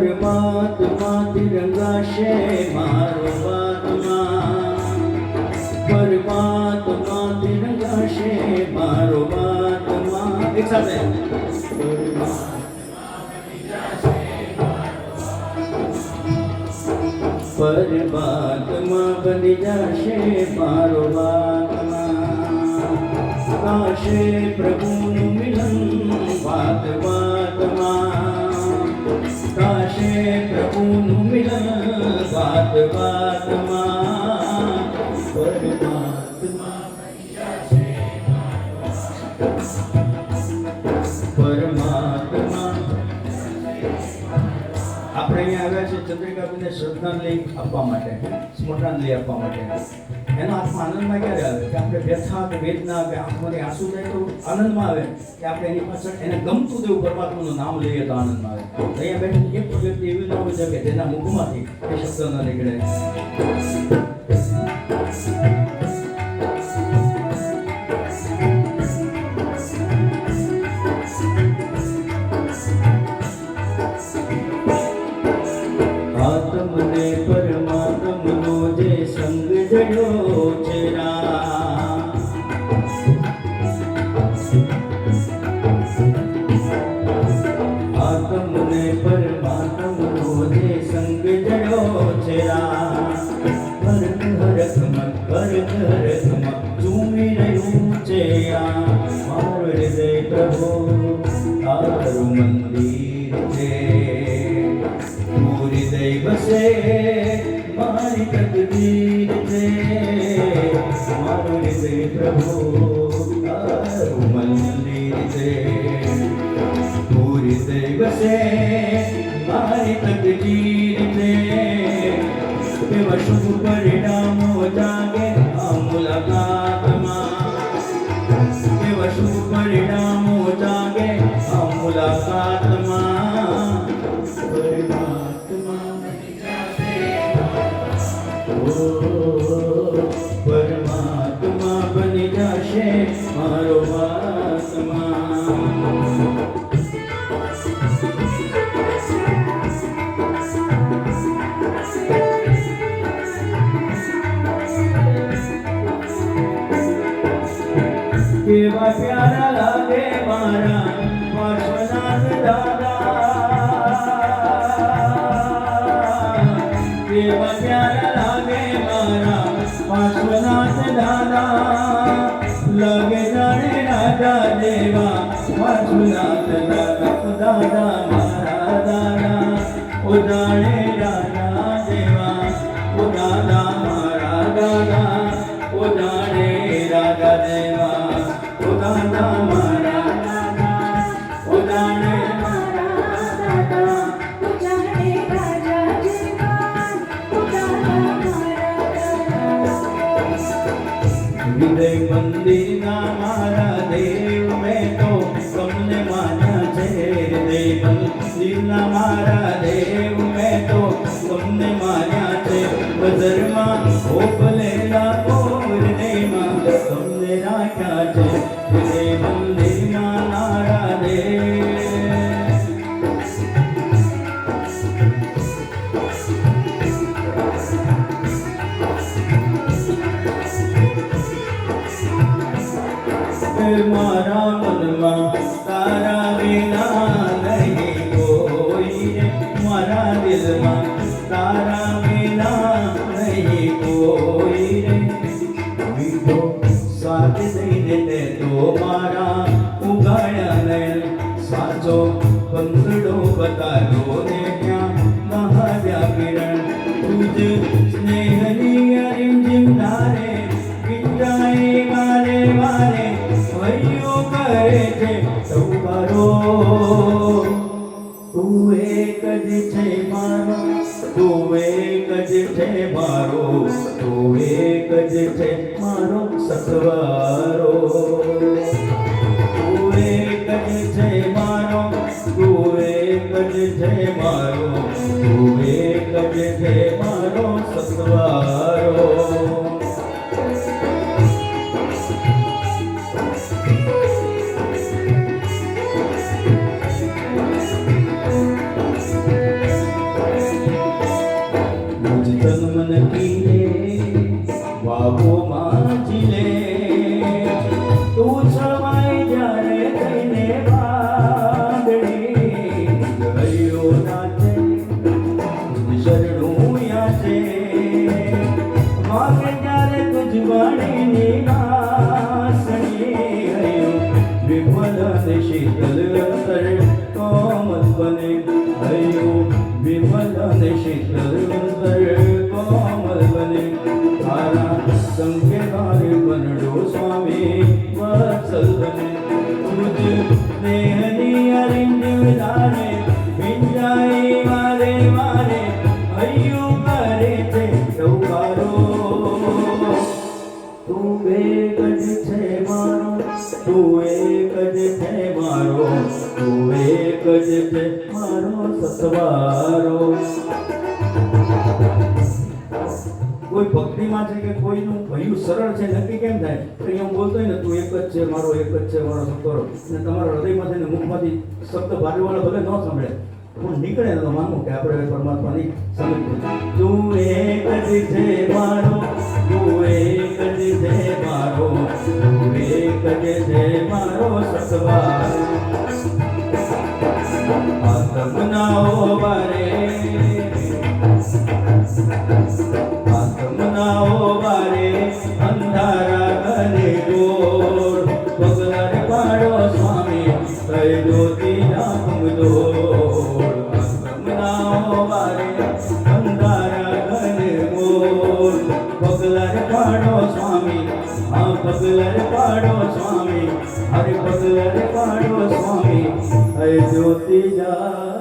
પરમાત્મા તિરંગાશે મારો બાતમાં, પરમાત્મા તિરંગાશે મારો બાતમાં. એક સાથે પરમાત્મા બની જશે મારો બાતમાં. કાશે પ્રભુનું મિલન વાત વાતમાં, કાશે પ્રભુનું મિલન વાત વાતમાં. પરમાત્મા પરમાત્મા. આપણે અહીંયા આવ્યા છે ચંદ્રિકાબેનને શ્રદ્ધાંજલિ આપવા માટે, સ્મરણાંજલિ આપવા માટે. એનો આત્મા આનંદમાં ક્યારે આવે કે આપણે વ્યથા કે વેદના કે આંખમાંથી આંસુ જાય તો આનંદમાં આવે કે આપણે એની પાછળ એને ગમતું દેવું પરમાત્માનું નામ લઈએ તો આનંદમાં આવે. અહીંયા બેઠેલી એક પણ વ્યક્તિ એવી ન હોય શકે જેના મુખમાંથી એ શબ્દ ન નીકળે. આત્મને પરમાત્મનો જે સંગ જડ્યો છે આત્મને પરમાત્મનો જે સંગ જડ્યો છે હરક હરકમાં ઝૂમી રહ્યું છે મારું હૃદય પ્રભુ તારું મંદિર છે. હૃદય બસે મારી તકદીર છે મારું હૃદય પ્રભુ તારું મંદિર છે. હૃદય બસે મારી તકદીર છે. કેવા શુભ પરિણામો જાગે આ મુલાકાતમાં, કેવા શુભ પરિણામો જાગે આ મુલાકાતમાં. પરમાત્મા બની જશે મારો આત્મા. કેવા પ્યારા લાગે મારા પાર્શ્વનાથ દાદા, કેવા પ્યારા લાગે મારા પાર્શ્વનાથ દાદા. લાગે જાણે રાજા દેવા પાર્શ્વનાથ દાદા, દાદા મારા દાદા. ઓ જાણે રાજા દેવા, ઓ દાદા મારા દાદા. ઓ જાણે રાજા દેવા, ઓ દાદા મારા દાદા. ઓ જાણે હૃદય મંદિરના મારા દેવ મેં તો તમને માન્યા છે. હૃદય મંદિરના મારા દેવ મેં તો તમને માન્યા છે. બજારમાં ઓપલેલા હૃદયમાં તમને રાખ્યા છે. હૃદય મંદિરના મારા દેવ મારા મનમાં તારા વિના નહીં કોઈ રે. મારા દિલમાં તારા વિના નહીં કોઈ રે. મીઠો સ્વાદ દઈને તે તો મારા ઉગાડ્યા નયન સાચો પંદડો બતાવ્યો ને ત્યાં મહાવ્યા કિરણ. તુજ સ્નેહની અરિંજિમ ધારે વિંજાએ વારે વારે હૈયો કરે છે સૌકારો. તું એક જ છે મારો, તું એક જ છે મારો, તું એક જ છે મારો સતવારો. તું એક જ છે મારો, તું એક જ છે મારો, તું એક જ છે મારો સતવારો. તન મન કીલે વાવો માજીલે તું છવાઈ જ્યારે થઈને વાદળી ગયો નાચે શરણું યાચે માગે જ્યારે તુજ વાણીની નાસણી વિમલ ને શીતલ અંતર કોમલ બને વિમલ ને શીતલ અંતર કોમલ બને તારા સંગે મારે બનડો સ્વામી વત્સલ બને તુજ સ્નેહની અરિંદ વિધાને વિંજાઈ મારે મારે હૈયું કરે છે ચૌકારો તું એક જ છે મારો તું એક જ છે મારો તું એક જ છે મારો સસવારો કોઈ ભક્તિમાં છે કે કોઈનું ભયું સરળ છે નક્કી કેમ થાય તો અહીંયા બોલતો હોય ને તું એક જ છે મારો સસવારો અને તમારા હૃદયમાં થઈને મુખમાંથી શબ્દ ભારેવાળા ભલે ન સાંભળે પણ નીકળે ને તો માનું કે આપણે પરમાત્માની સમજ તું એક જ છે મારો તું એક જ છે મારો તું એક જ છે મારો સસવારો આત્મનાઓ બારે અંધારા ગને ગોળ પગલાર પાડો સ્વામી કઈ જ્યોતિ નામ દોડ આત્મનાઓ બારે અંધારા ગને ગોળ પગલાર પાડો સ્વામી હા પગલાર પાડો સ્વામી હરે પગલાર પાડો સ્વામી કઈ જ્યોતિ જા